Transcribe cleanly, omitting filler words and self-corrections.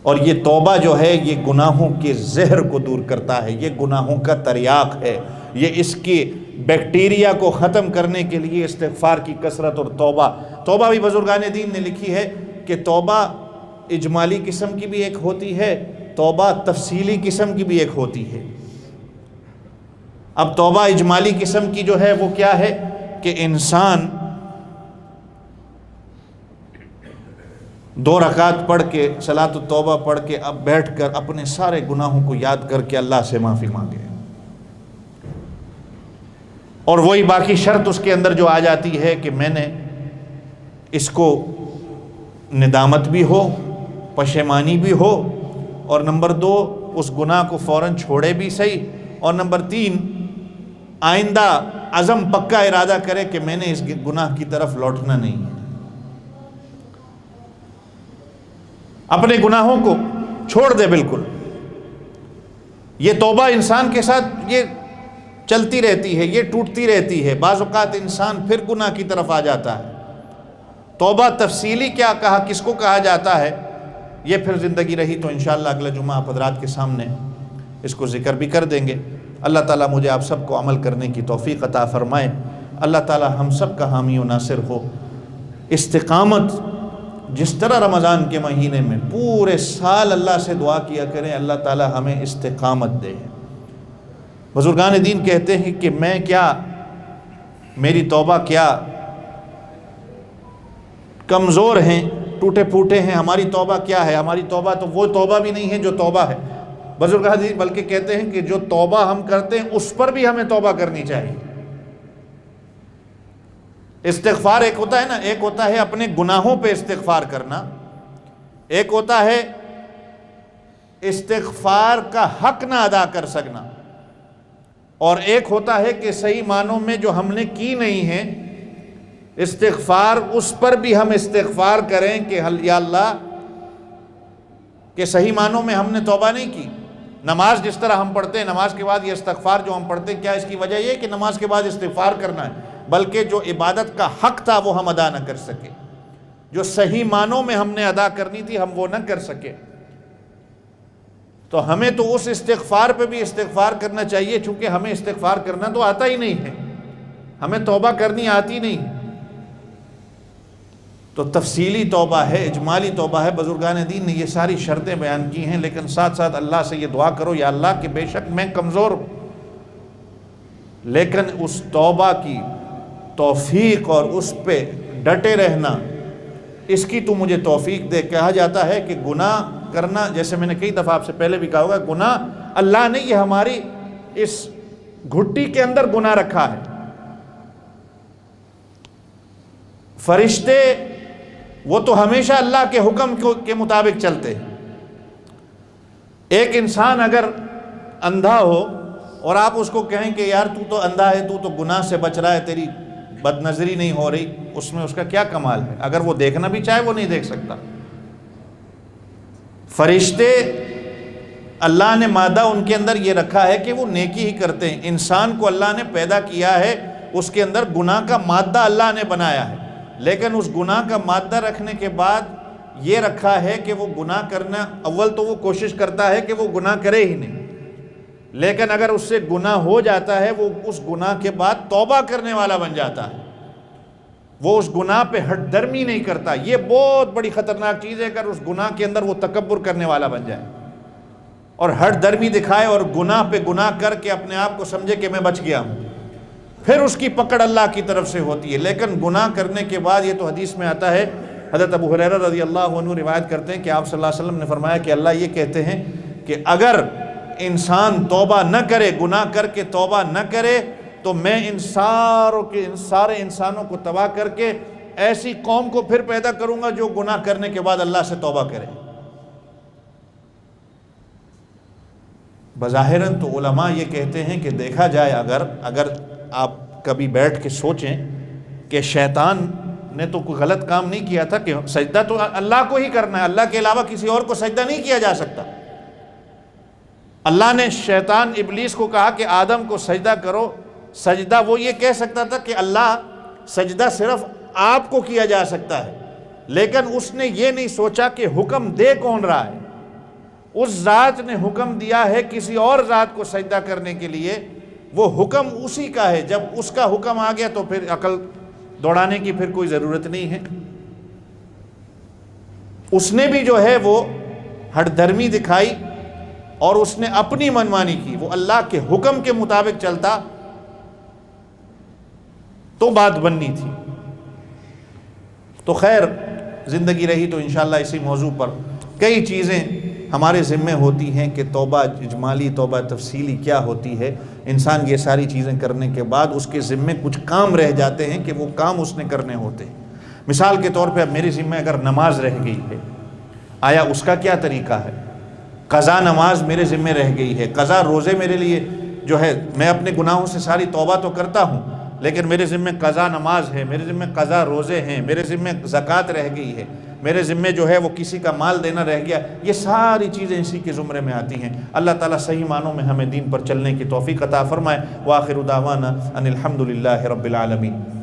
اور یہ توبہ جو ہے یہ گناہوں کے زہر کو دور کرتا ہے، یہ گناہوں کا تریاق ہے، یہ اس کی بیکٹیریا کو ختم کرنے کے لیے استغفار کی کثرت اور توبہ بھی بزرگان دین نے لکھی ہے کہ توبہ اجمالی قسم کی بھی ایک ہوتی ہے، توبہ تفصیلی قسم کی بھی ایک ہوتی ہے۔ اب توبہ اجمالی قسم کی جو ہے وہ کیا ہے کہ انسان 2 رکعت پڑھ کے صلاۃ التوبہ پڑھ کے اب بیٹھ کر اپنے سارے گناہوں کو یاد کر کے اللہ سے معافی مانگے، اور وہی باقی شرط اس کے اندر جو آ جاتی ہے کہ میں نے اس کو ندامت بھی ہو، پشیمانی بھی ہو، اور نمبر 2 اس گناہ کو فوراً چھوڑے بھی صحیح، اور نمبر 3 آئندہ عزم پکا ارادہ کرے کہ میں نے اس گناہ کی طرف لوٹنا نہیں ہے، اپنے گناہوں کو چھوڑ دے بالکل۔ یہ توبہ انسان کے ساتھ یہ چلتی رہتی ہے، یہ ٹوٹتی رہتی ہے، بعض اوقات انسان پھر گناہ کی طرف آ جاتا ہے۔ توبہ تفصیلی کیا کہا، کس کو کہا جاتا ہے، یہ پھر زندگی رہی تو انشاءاللہ اگلے جمعہ آپ حضرات کے سامنے اس کو ذکر بھی کر دیں گے۔ اللہ تعالیٰ مجھے آپ سب کو عمل کرنے کی توفیق عطا فرمائے۔ اللہ تعالیٰ ہم سب کا حامی و ناصر ہو۔ استقامت جس طرح رمضان کے مہینے میں پورے سال اللہ سے دعا کیا کریں اللہ تعالیٰ ہمیں استقامت دے۔ بزرگان دین کہتے ہیں کہ میں کیا، میری توبہ کیا کمزور ہیں، ٹوٹے پھوٹے ہیں، ہماری توبہ کیا ہے؟ ہماری توبہ تو وہ توبہ بھی نہیں ہے جو توبہ ہے بزرگان دین، بلکہ کہتے ہیں کہ جو توبہ ہم کرتے ہیں اس پر بھی ہمیں توبہ کرنی چاہیے۔ استغفار ایک ہوتا ہے نا، ایک ہوتا ہے اپنے گناہوں پہ استغفار کرنا، ایک ہوتا ہے استغفار کا حق نہ ادا کر سکنا، اور ایک ہوتا ہے کہ صحیح معنوں میں جو ہم نے کی نہیں ہے استغفار، اس پر بھی ہم استغفار کریں کہ یا اللہ کہ صحیح معنوں میں ہم نے توبہ نہیں کی۔ نماز جس طرح ہم پڑھتے ہیں، نماز کے بعد یہ استغفار جو ہم پڑھتے ہیں، کیا اس کی وجہ یہ کہ نماز کے بعد استغفار کرنا ہے، بلکہ جو عبادت کا حق تھا وہ ہم ادا نہ کر سکے، جو صحیح معنوں میں ہم نے ادا کرنی تھی ہم وہ نہ کر سکے۔ تو ہمیں تو اس استغفار پہ بھی استغفار کرنا چاہیے، چونکہ ہمیں استغفار کرنا تو آتا ہی نہیں ہے، ہمیں توبہ کرنی آتی نہیں۔ تو تفصیلی توبہ ہے، اجمالی توبہ ہے، بزرگان دین نے یہ ساری شرطیں بیان کی ہیں، لیکن ساتھ ساتھ اللہ سے یہ دعا کرو یا اللہ کہ بے شک میں کمزور ہوں، لیکن اس توبہ کی توفیق اور اس پہ ڈٹے رہنا اس کی تو مجھے توفیق دے۔ کہا جاتا ہے کہ گناہ کرنا، جیسے میں نے کئی دفعہ آپ سے پہلے بھی کہا ہوگا، گناہ اللہ نے یہ ہماری اس گھٹی کے اندر گناہ رکھا ہے۔ فرشتے وہ تو ہمیشہ اللہ کے حکم کے مطابق چلتے ہیں۔ ایک انسان اگر اندھا ہو اور آپ اس کو کہیں کہ یار تو تو اندھا ہے، تو گناہ سے بچ رہا ہے، تیری بد نظری نہیں ہو رہی، اس میں اس کا کیا کمال ہے؟ اگر وہ دیکھنا بھی چاہے وہ نہیں دیکھ سکتا۔ فرشتے اللہ نے مادہ ان کے اندر یہ رکھا ہے کہ وہ نیکی ہی کرتے ہیں۔ انسان کو اللہ نے پیدا کیا ہے، اس کے اندر گناہ کا مادہ اللہ نے بنایا ہے، لیکن اس گناہ کا مادہ رکھنے کے بعد یہ رکھا ہے کہ وہ گناہ کرنا، اول تو وہ کوشش کرتا ہے کہ وہ گناہ کرے ہی نہیں، لیکن اگر اس سے گناہ ہو جاتا ہے وہ اس گناہ کے بعد توبہ کرنے والا بن جاتا ہے، وہ اس گناہ پہ ہٹ درمی نہیں کرتا۔ یہ بہت بڑی خطرناک چیز ہے اگر اس گناہ کے اندر وہ تکبر کرنے والا بن جائے اور ہٹ درمی دکھائے اور گناہ پہ گناہ کر کے اپنے آپ کو سمجھے کہ میں بچ گیا ہوں، پھر اس کی پکڑ اللہ کی طرف سے ہوتی ہے۔ لیکن گناہ کرنے کے بعد، یہ تو حدیث میں آتا ہے، حضرت ابو ہریرہ رضی اللہ عنہ روایت کرتے ہیں کہ آپ صلی اللہ علیہ وسلم نے فرمایا کہ اللہ یہ کہتے ہیں کہ اگر انسان توبہ نہ کرے، گناہ کر کے توبہ نہ کرے، تو میں ان سارے انسانوں کو تباہ کر کے ایسی قوم کو پھر پیدا کروں گا جو گناہ کرنے کے بعد اللہ سے توبہ کرے۔ بظاہراً تو علماء یہ کہتے ہیں کہ دیکھا جائے اگر آپ کبھی بیٹھ کے سوچیں کہ شیطان نے تو کوئی غلط کام نہیں کیا تھا، کہ سجدہ تو اللہ کو ہی کرنا ہے، اللہ کے علاوہ کسی اور کو سجدہ نہیں کیا جا سکتا۔ اللہ نے شیطان ابلیس کو کہا کہ آدم کو سجدہ کرو، سجدہ وہ یہ کہہ سکتا تھا کہ اللہ سجدہ صرف آپ کو کیا جا سکتا ہے، لیکن اس نے یہ نہیں سوچا کہ حکم دے کون رہا ہے۔ اس ذات نے حکم دیا ہے کسی اور ذات کو سجدہ کرنے کے لیے، وہ حکم اسی کا ہے، جب اس کا حکم آ گیا تو پھر عقل دوڑانے کی پھر کوئی ضرورت نہیں ہے۔ اس نے بھی جو ہے وہ ہٹ دھرمی دکھائی اور اس نے اپنی منمانی کی، وہ اللہ کے حکم کے مطابق چلتا تو بات بننی تھی۔ تو خیر زندگی رہی تو انشاءاللہ اسی موضوع پر کئی چیزیں ہمارے ذمے ہوتی ہیں کہ توبہ اجمالی، توبہ تفصیلی کیا ہوتی ہے۔ انسان یہ ساری چیزیں کرنے کے بعد اس کے ذمے کچھ کام رہ جاتے ہیں کہ وہ کام اس نے کرنے ہوتے ہیں۔ مثال کے طور پہ اب میری ذمہ اگر نماز رہ گئی ہے، آیا اس کا کیا طریقہ ہے؟ قضا نماز میرے ذمے رہ گئی ہے، قضا روزے میرے لیے جو ہے، میں اپنے گناہوں سے ساری توبہ تو کرتا ہوں لیکن میرے ذمے قضا نماز ہے، میرے ذمے قضا روزے ہیں، میرے ذمے زکوٰۃ رہ گئی ہے، میرے ذمے جو ہے وہ کسی کا مال دینا رہ گیا۔ یہ ساری چیزیں اسی کے زمرے میں آتی ہیں۔ اللہ تعالیٰ صحیح معنوں میں ہمیں دین پر چلنے کی توفیق عطا فرمائے۔ وآخر دعوانا ان الحمد للہ رب العالمین۔